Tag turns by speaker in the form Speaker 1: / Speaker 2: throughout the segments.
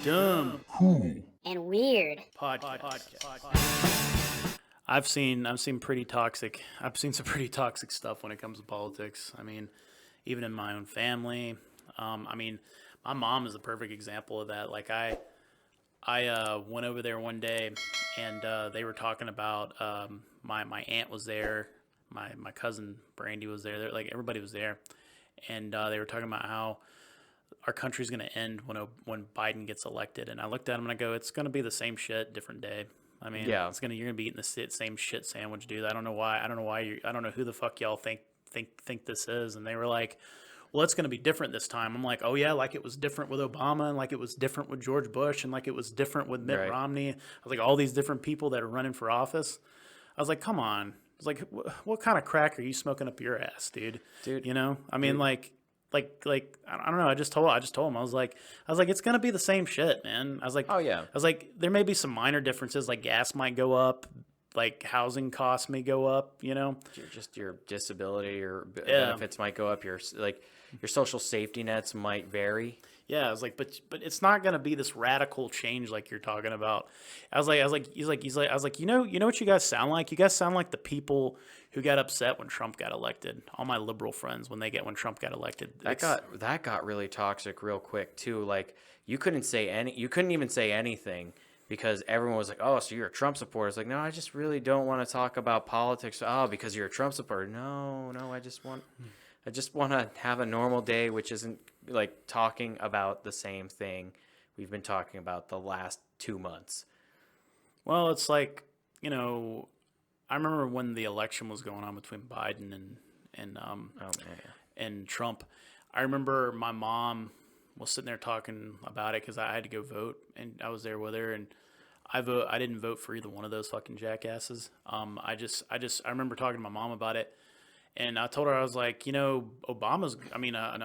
Speaker 1: Dumb
Speaker 2: and weird.
Speaker 1: podcast. I've seen pretty toxic. I've seen some pretty toxic stuff when it comes to politics. I mean, even in my own family. I mean, my mom is a perfect example of that. Like I went over there one day, and they were talking about my aunt was there, my cousin Brandy was there. Like everybody was there, and they were talking about how our country's going to end when Biden gets elected. And I looked at him and I go, it's going to be the same shit, different day. I mean,
Speaker 3: Yeah.
Speaker 1: you're gonna be eating the same shit sandwich, dude. I don't know why. I don't know who the fuck y'all think this is. And they were like, well, it's gonna be different this time. I'm like, oh yeah, like it was different with Obama, and like it was different with George Bush, and like it was different with Mitt
Speaker 3: Right.
Speaker 1: Romney. I was like, all these different people that are running for office. I was like, come on. It's like, what kind of crack are you smoking up your ass, dude?
Speaker 3: Dude,
Speaker 1: You know, I mean,
Speaker 3: dude.
Speaker 1: like I don't know. I just told him I was like it's gonna be the same shit, man.
Speaker 3: Oh, yeah.
Speaker 1: I was like there may be some minor differences, like gas might go up, like housing costs may go up, you know.
Speaker 3: Your disability or
Speaker 1: Yeah.
Speaker 3: benefits might go up. Your social safety nets might vary.
Speaker 1: Yeah, I was like, but it's not gonna be this radical change like you're talking about. I was like, you know what you guys sound like? You guys sound like the people who got upset when Trump got elected. All my liberal friends when Trump got elected.
Speaker 3: That got really toxic real quick too. Like you couldn't even say anything because everyone was like, "Oh, so you're a Trump supporter?" It's like, "No, I just really don't want to talk about politics." Oh, because you're a Trump supporter? No, I just want to have a normal day, which isn't like talking about the same thing we've been talking about the last 2 months.
Speaker 1: Well, it's like, you know, I remember when the election was going on between Biden and
Speaker 3: Oh man,
Speaker 1: and Trump. I remember my mom was sitting there talking about it because I had to go vote, and I was there with her, and I didn't vote for either one of those fucking jackasses. I remember talking to my mom about it, and I told her, I was like, you know, Obama's. I mean, no,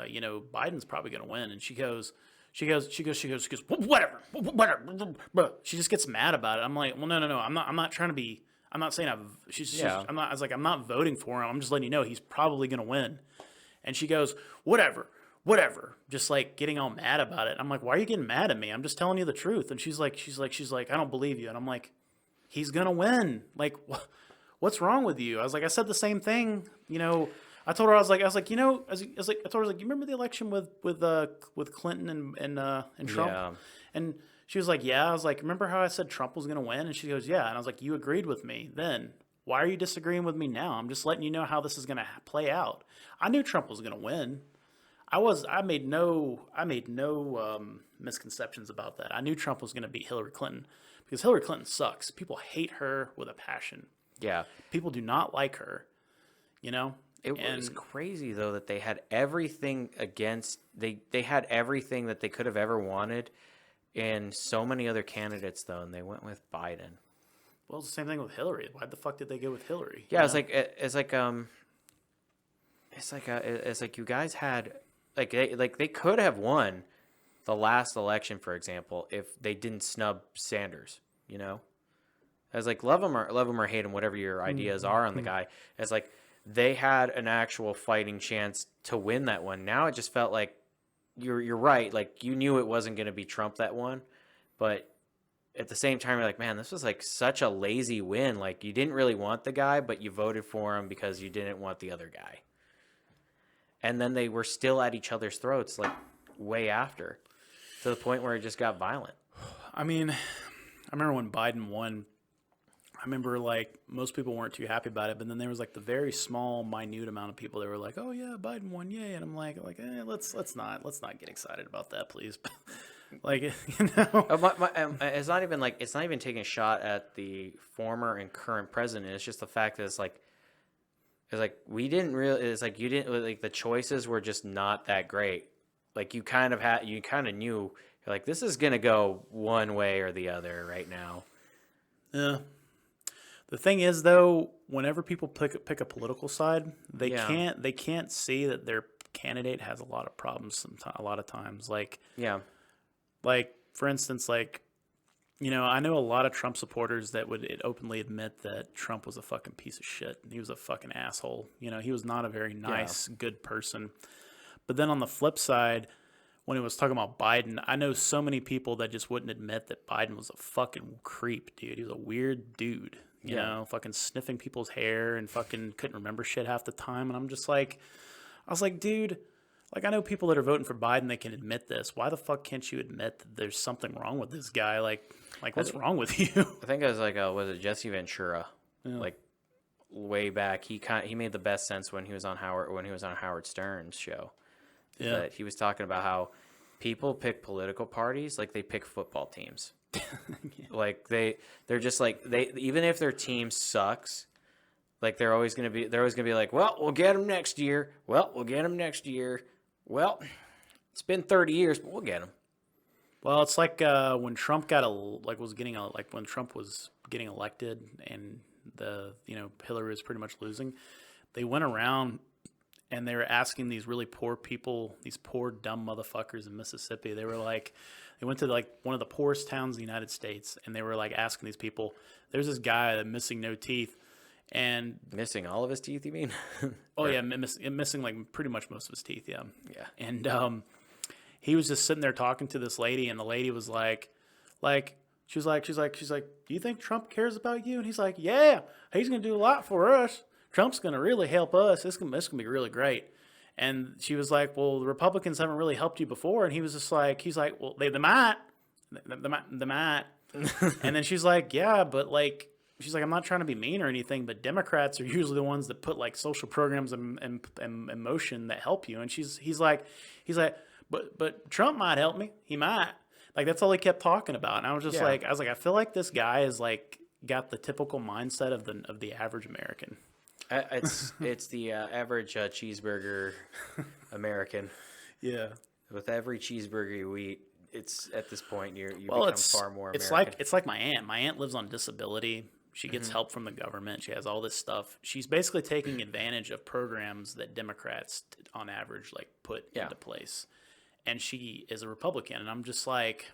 Speaker 1: you know, Biden's probably gonna win, and she goes, whatever. She just gets mad about it. I'm like, well, no. I'm not trying to be. I'm not saying
Speaker 3: Yeah.
Speaker 1: I'm not. I was like, I'm not voting for him. I'm just letting you know he's probably gonna win. And she goes, whatever. Just like getting all mad about it. I'm like, why are you getting mad at me? I'm just telling you the truth. And she's like, I don't believe you. And I'm like, he's gonna win. Like, what's wrong with you? I was like, I said the same thing. You know, I told her, I was like, you know, I told her, like, you remember the election with Clinton and Trump?
Speaker 3: Yeah.
Speaker 1: And she was like, yeah. I was like, remember how I said Trump was gonna win? And she goes, yeah. And I was like, you agreed with me then. Why are you disagreeing with me now? I'm just letting you know how this is gonna play out. I knew Trump was gonna win. I made no misconceptions about that. I knew Trump was going to beat Hillary Clinton because Hillary Clinton sucks. People hate her with a passion.
Speaker 3: Yeah.
Speaker 1: People do not like her, you know?
Speaker 3: It was crazy though that they had everything against they had everything that they could have ever wanted in so many other candidates though, and they went with Biden.
Speaker 1: Well, it's the same thing with Hillary. Why the fuck did they go with Hillary?
Speaker 3: Yeah,
Speaker 1: You
Speaker 3: it's
Speaker 1: know?
Speaker 3: like you guys had they could have won the last election, for example, if they didn't snub Sanders. You know, as like love him or hate him, whatever your ideas are on the guy. As like they had an actual fighting chance to win that one. Now it just felt like you're right. Like you knew it wasn't going to be Trump that won, but at the same time, you're like, man, this was like such a lazy win. Like you didn't really want the guy, but you voted for him because you didn't want the other guy. And then they were still at each other's throats, like way after, to the point where it just got violent.
Speaker 1: I mean, I remember when Biden won. I remember like most people weren't too happy about it, but then there was like the very small, minute amount of people that were like, "Oh yeah, Biden won, yay!" And I'm like, let's not get excited about that, please. Like, you know,
Speaker 3: It's not even taking a shot at the former and current president. It's just the fact that it's like we didn't really. It's like you didn't like the choices were just not that great. Like you kind of knew. You're like this is gonna go one way or the other right now.
Speaker 1: yeah. The thing is, though, whenever people pick a political side,
Speaker 3: Yeah.
Speaker 1: they can't see that their candidate has a lot of problems. A lot of times,
Speaker 3: Yeah.
Speaker 1: like for instance, like, you know, I know a lot of Trump supporters that would openly admit that Trump was a fucking piece of shit. He was a fucking asshole. You know, he was not a very nice, good person. But then on the flip side, when he was talking about Biden, I know so many people that just wouldn't admit that Biden was a fucking creep, dude. He was a weird dude, you know, fucking sniffing people's hair and fucking couldn't remember shit half the time. And I'm just like, I was like, dude, like, I know people that are voting for Biden, they can admit this. Why the fuck can't you admit that there's something wrong with this guy? Like what's wrong with you?
Speaker 3: I think it was like, was it Jesse Ventura?
Speaker 1: Yeah.
Speaker 3: Like way back, he made the best sense when he was on Howard Stern's show.
Speaker 1: Yeah.
Speaker 3: That he was talking about how people pick political parties like they pick football teams. Like they're just like even if their team sucks, like they're always gonna be like, well, we'll get them next year. Well, we'll get them next year. Well, it's been 30 years, but we'll get them.
Speaker 1: Well, it's like when Trump when Trump was getting elected and Hillary was pretty much losing. They went around and they were asking these really poor people, these poor dumb motherfuckers in Mississippi. They went to like one of the poorest towns in the United States, and they were like asking these people. There's this guy that missing no teeth, and
Speaker 3: missing all of his teeth. You mean?
Speaker 1: Oh yeah, missing like pretty much most of his teeth. Yeah.
Speaker 3: Yeah.
Speaker 1: And he was just sitting there talking to this lady, and the lady was like, she's like, do you think Trump cares about you? And he's like, yeah, he's gonna do a lot for us. Trump's gonna really help us. This gonna be really great. And she was like, well, the Republicans haven't really helped you before. And he was just like, he's like, well, they might. And then she's like, yeah, but like, she's like, I'm not trying to be mean or anything, but Democrats are usually the ones that put like social programs in motion that help you. And he's like, but Trump might help me. He might. Like, that's all he kept talking about. And I was just like, I feel like this guy is like got the typical mindset of the average American.
Speaker 3: It's the average cheeseburger American.
Speaker 1: Yeah.
Speaker 3: With every cheeseburger you eat, it's at this point you become far more American.
Speaker 1: It's like my aunt. My aunt lives on disability. She gets help from the government. She has all this stuff. She's basically taking advantage of programs that Democrats, on average, like put into place. And she is a Republican. And I'm just like,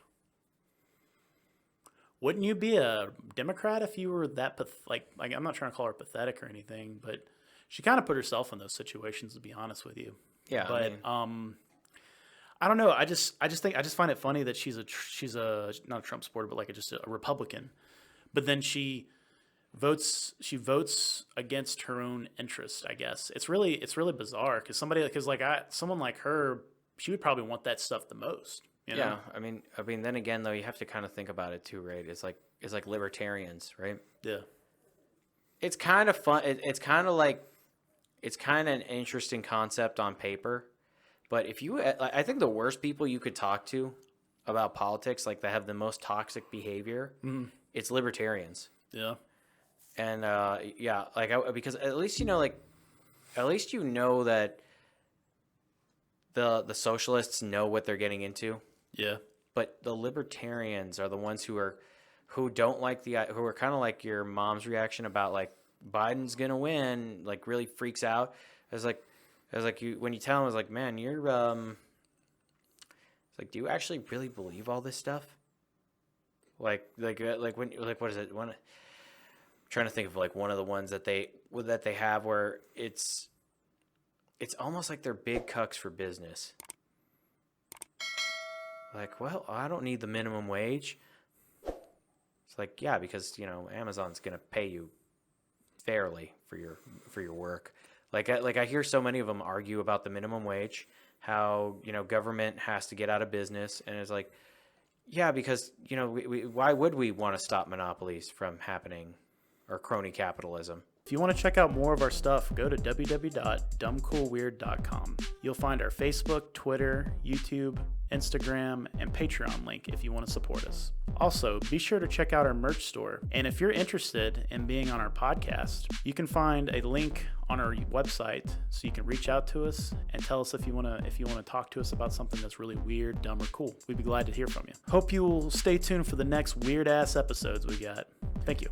Speaker 1: wouldn't you be a Democrat if you were that like I'm not trying to call her pathetic or anything, but she kind of put herself in those situations, to be honest with you.
Speaker 3: Yeah.
Speaker 1: But I don't know. I just find it funny that she's a not a Trump supporter, but like just a Republican. But then she votes against her own interest, I guess. It's really bizarre because someone like her, she would probably want that stuff the most. You know?
Speaker 3: Yeah, I mean, then again, though, you have to kind of think about it too, right? It's like libertarians, right?
Speaker 1: Yeah.
Speaker 3: It's kind of fun. It's kind of an interesting concept on paper, but I think the worst people you could talk to about politics, like that have the most toxic behavior, it's libertarians.
Speaker 1: Yeah.
Speaker 3: And because at least you know that the socialists know what they're getting into.
Speaker 1: Yeah.
Speaker 3: But the libertarians are the ones who are kind of like your mom's reaction about like Biden's gonna win, like really freaks out. When you tell them, it's like, man, you're it's like, do you actually really believe all this stuff? What is it? I'm trying to think of like one of the ones that they have where it's almost like they're big cucks for business. Like, well, I don't need the minimum wage. It's like, yeah, because Amazon's gonna pay you fairly for your work. Like I hear so many of them argue about the minimum wage, how government has to get out of business, and it's like, yeah, because why would we want to stop monopolies from happening, or crony capitalism?
Speaker 1: If you want to check out more of our stuff, go to www.dumbcoolweird.com. You'll find our Facebook, Twitter, YouTube, Instagram, and Patreon link if you want to support us. Also, be sure to check out our merch store. And if you're interested in being on our podcast, you can find a link on our website so you can reach out to us and tell us if you want to talk to us about something that's really weird, dumb, or cool. We'd be glad to hear from you. Hope you will stay tuned for the next weird ass episodes we got. Thank you.